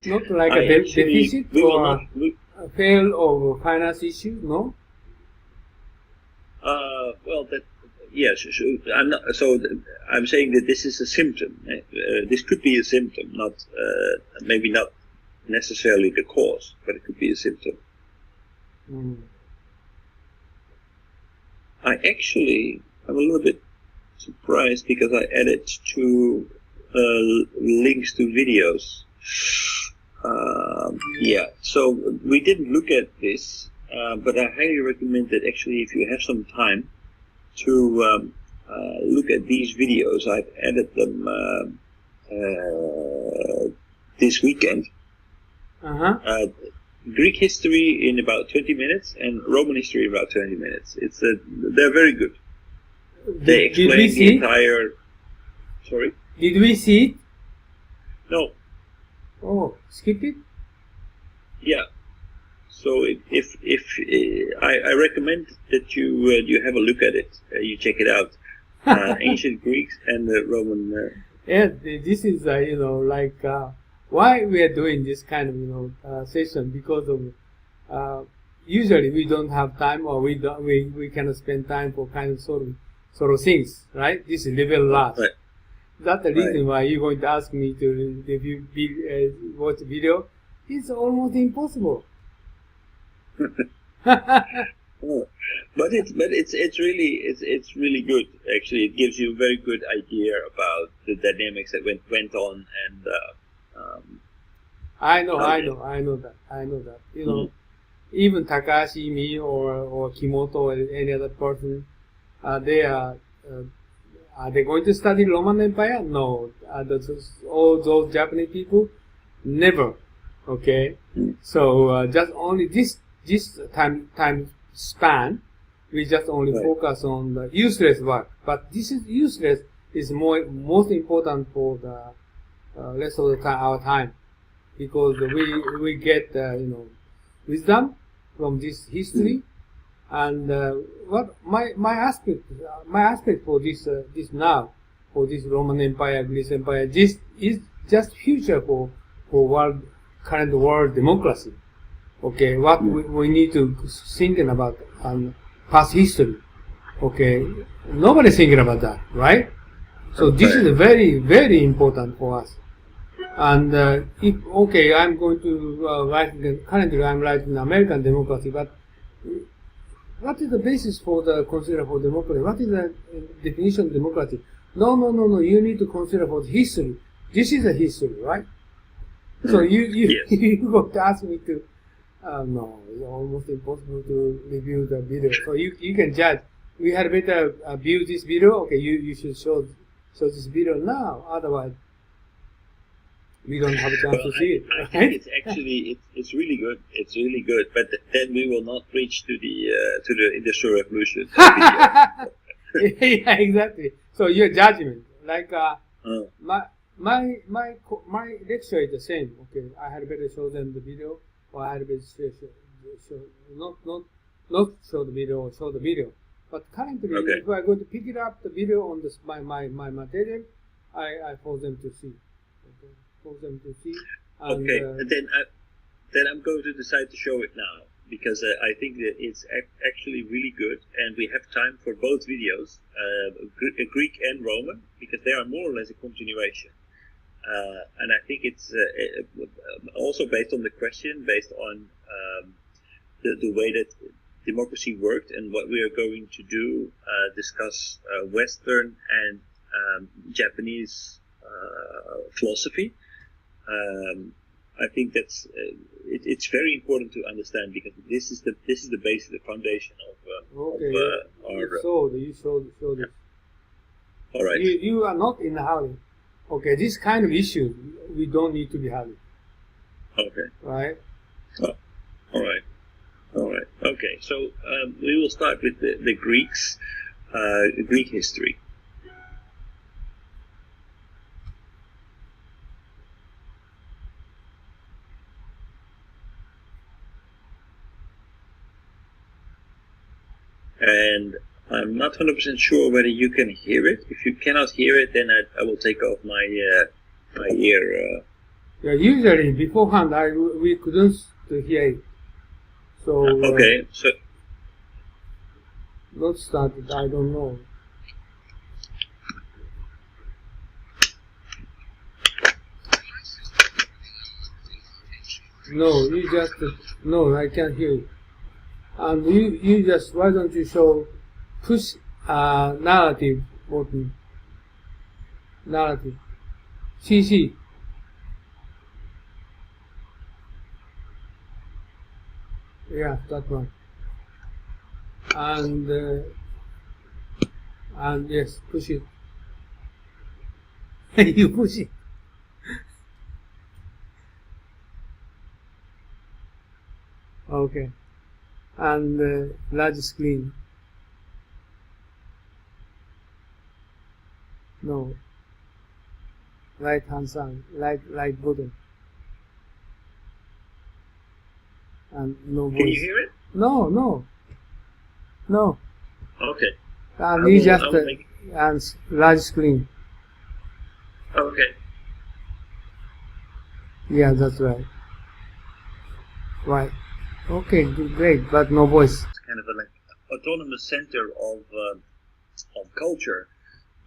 Not like I a actually, deficit we will or not, we, a fail of finance issue, no? well, that, yes, I'm saying that this is a symptom. This could be a symptom, not, maybe not necessarily the cause, but it could be a symptom. Mm. I'm a little bit surprised because I added two links to videos. Yeah, so we didn't look at this, but I highly recommend that actually if you have some time to look at these videos. I've added them this weekend. Uh-huh. Greek history in about 20 minutes and Roman history in about 20 minutes. They're very good. They explain Did we the see? entire... Sorry? Did we see it? No. Oh, skip it? Yeah. So I recommend that you have a look at it. You check it out. Ancient Greeks and the Roman... Yeah, this is, like, why we are doing this kind of, session, because of, usually we don't have time, or we cannot spend time for kind of sort of things, right? This is level last. Right. That's the reason why you're going to ask me to review, watch the video. It's almost impossible. Oh, but it's really good. Actually, it gives you a very good idea about the dynamics that went on, and I know that. Even Takashi, me, or Kimoto, or any other person, they are they going to study Roman Empire? No. All those Japanese people, never. Okay, so just only this time span, we just only focus on the useless work. But this is useless is most important for the rest of the time, our time, because we get wisdom from this history, and what my aspect for this now, for this Roman Empire, Greece Empire, this is just future for current world democracy. Okay, what we need to thinking about past history. Okay, nobody's thinking about that, right? So this is very, very important for us. And I'm going to currently I'm writing American democracy, but what is the basis for the consider for democracy? What is the definition of democracy? No. You need to consider for the history. This is a history, right? So you going to ask me to? No, it's almost impossible to review the video. So you can judge. We had better view this video. Okay, you should show this video now. Otherwise, we don't have a chance to see it. I think it's actually it's really good. It's really good. But then we will not reach to the Industrial Revolution. Yeah, exactly. So your judgment, like my lecture is the same. Okay, I had better show them the video, or I had better show not show the video or show the video. But currently, if I go to pick it up the video on this my material, I force them to see. Okay, force them to see. And, then I'm going to decide to show it now, because I think that it's actually really good, and we have time for both videos, Greek and Roman, because they are more or less a continuation. And I think it's also based on the question, based on the way that democracy worked and what we are going to do, discuss Western and Japanese philosophy. I think that's it's very important to understand, because this is the base, the foundation of our. You showed this. All right. You are not in a hurry. Okay, this kind of issue we don't need to be hurried. Okay. Right. Oh, all right. Okay. So we will start with the Greeks, Greek history. And I'm not 100% sure whether you can hear it. If you cannot hear it, then I will take off my ear Yeah, usually beforehand we couldn't hear it. So Okay, so not started. I don't know. No, you just no. I can't hear it. And you just why don't you show push narrative button narrative CC. Yeah, that one. And yes, push it. You push it. Okay. And large screen. No. Right hand side. Right button. And no voice. can you hear it? No. Okay. And you just make... and large screen. Okay. Yeah, that's right. Right. Okay, great, but no voice. It's kind of a like autonomous center of culture,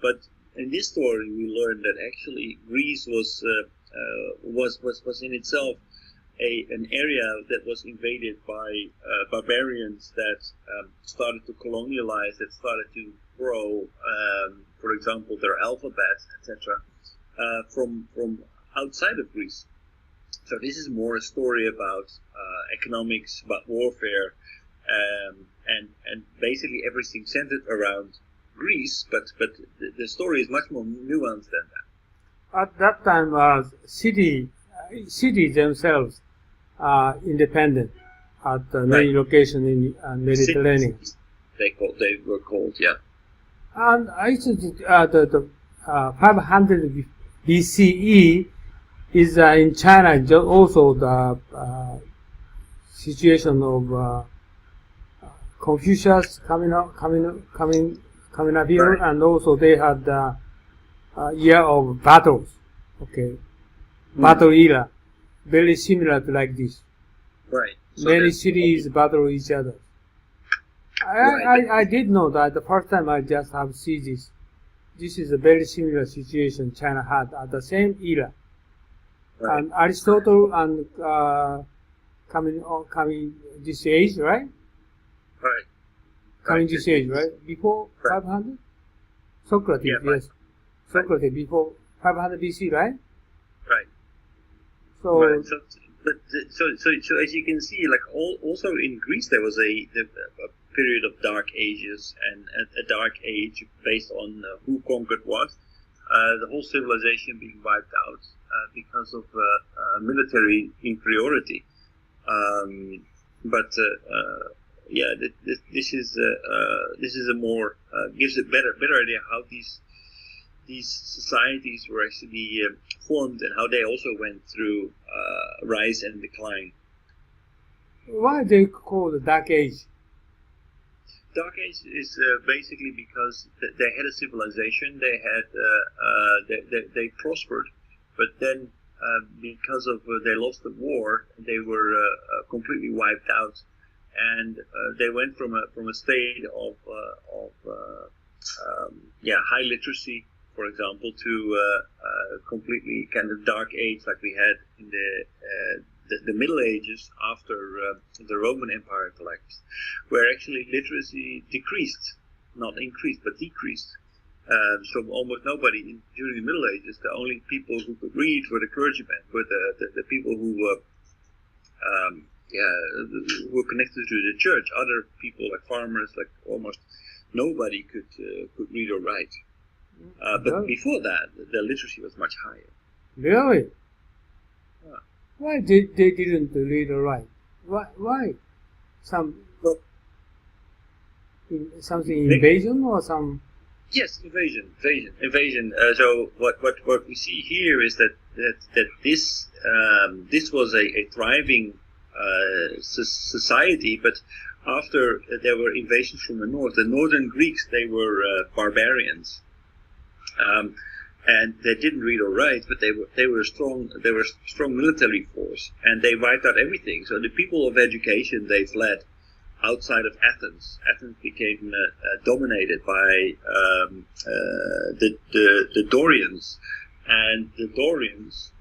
but in this story we learned that actually Greece was in itself an area that was invaded by barbarians that started to colonialize, that started to grow, for example, their alphabet, etc., from outside of Greece. So this is more a story about economics, about warfare, and basically everything centered around Greece. But the story is much more nuanced than that. At that time, cities themselves are independent at many locations in Mediterranean. They were called, yeah. And I think the 500 BCE is in China also the situation of Confucius coming up here, Right. and also they had the year of battles. Okay, battle era, very similar to like this. Right. So Many cities battle each other. I did know that the first time I just have seen this. This is a very similar situation China had at the same era. Right. And Aristotle and coming this age, right? Right. Coming Right. this age, right? Before Right. 500? Socrates, Yeah, right. yes. Socrates before 500 BC, right? Right. So, Right. So as you can see, like also in Greece there was a period of dark ages and a dark age based on who conquered what. The whole civilization being wiped out because of military inferiority. Yeah, this is a more gives a better idea how these societies were actually formed and how they also went through rise and decline. why they call the Dark Age? Dark Age is basically because they had a civilization, they had they prospered, but then because of they lost the war, they were completely wiped out, and they went from a state of high literacy, for example, to completely kind of dark age like we had in the Middle Ages after the Roman Empire collapsed, where actually literacy decreased, not increased, but decreased. So almost nobody during the Middle Ages, the only people who could read were the clergymen, were the people who were connected to the church. Other people, like farmers, like almost nobody could read or write. But before that, the literacy was much higher. Really? Yeah. Why they didn't read or write? Why? Something invasion or some? Yes, invasion. So what we see here is that this was a thriving society, but after there were invasions from the north, the northern Greeks, they were barbarians. and they didn't read or write, but they were a strong military force, and they wiped out everything. So the people of education, they fled outside of Athens. Athens became dominated by the Dorians, and the Dorians.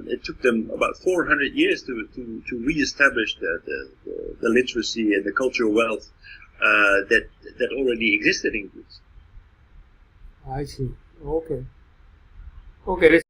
It took them about 400 years to re-establish the literacy and the cultural wealth that already existed in Greece. I see. Okay. Okay.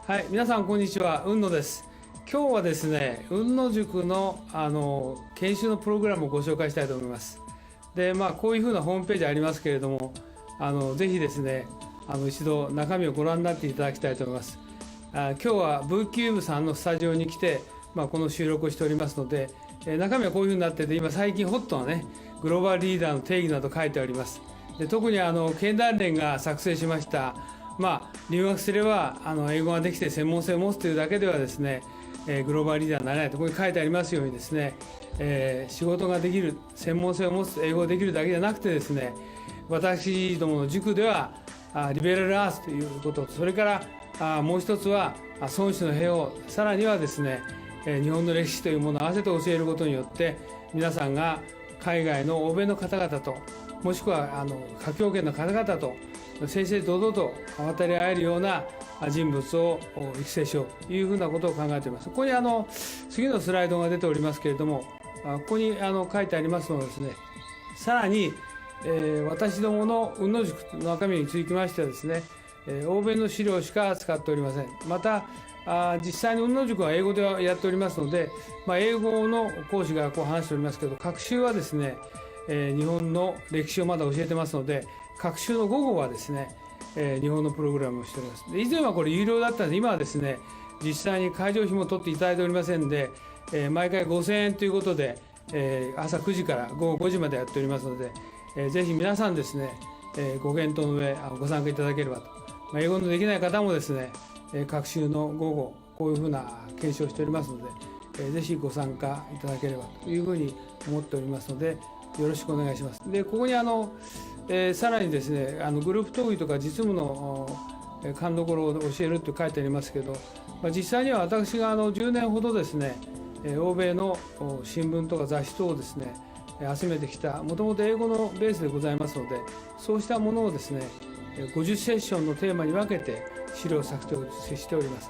はい、皆さんこんにちは、雲野です。今日はですね、雲野塾の研修のプログラムをご紹介したいと思います。で、こういうふうなホームページありますけれども、ぜひですね、一度中身をご覧になっていただきたいと思います。今日はブーキューブさんのスタジオに来て、この収録をしておりますので、中身はこういうふうになってて、今最近ホットなね、グローバルリーダーの定義など書いてあります。で、特に経団連が作成しました、留学すれば英語ができて専門性を持つというだけではですね、グローバルリーダーになれないとここに書いてありますようにですね、仕事ができる専門性を持つ英語ができるだけじゃなくてですね、私どもの塾ではリベラルアーツということと、それからもう一つは孫子の兵を、さらにはですね、日本の歴史というものを合わせて教えることによって皆さんが海外の欧米の方々と、もしくは華僑圏の方々と正々堂々と渡り合えるような人物を育成しようというふうなことを考えています。ここに次のスライドが出ておりますけれども、ここに書いてありますのはですね、さらに、私どもの雲野塾の中身につきましてはですね、欧米の資料しか使っておりません。また実際に雲野塾は英語でやっておりますので、英語の講師がこう話しておりますけど、学習はですね、日本の歴史をまだ教えてますので、学習の午後はですね、日本のプログラムをしております。以前はこれ有料だったので、今はですね、実際に会場費も取っていただいておりませんで、毎回5000円ということで、朝9時から午後5時までやっておりますので、ぜひ皆さんですね、ご検討の上ご参加いただければと。英語のできない方もですね、学習の午後こういうふうな検証をしておりますので、ぜひご参加いただければというふうに思っておりますので、よろしくお願いします。で、ここにさらにですね、グループ討議とか実務の勘どころを教えると書いてありますけど、実際には私が10年ほどですね、欧米の新聞とか雑誌等をですね、集めてきた、もともと英語のベースでございますので、そうしたものをですね、50セッションのテーマに分けて資料作成しております。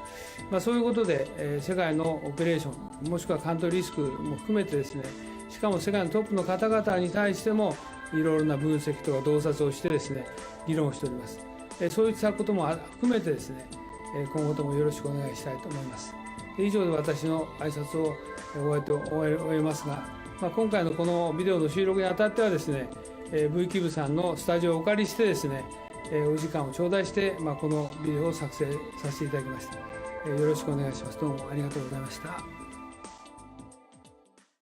そういうことで、世界のオペレーション、もしくはカントリーリスクも含めてですね、しかも世界のトップの方々に対してもいろいろな分析とか洞察をしてですね、議論をしております。そういったことも含めてですね、今後ともよろしくお願いしたいと思います。以上で私の挨拶を終えますが、今回のこのビデオの収録にあたってはですね、V キューブさんのスタジオをお借りしてですね、お時間を頂戴して、このビデオを作成させていただきました。よろしくお願いします。どうもありがとうございました。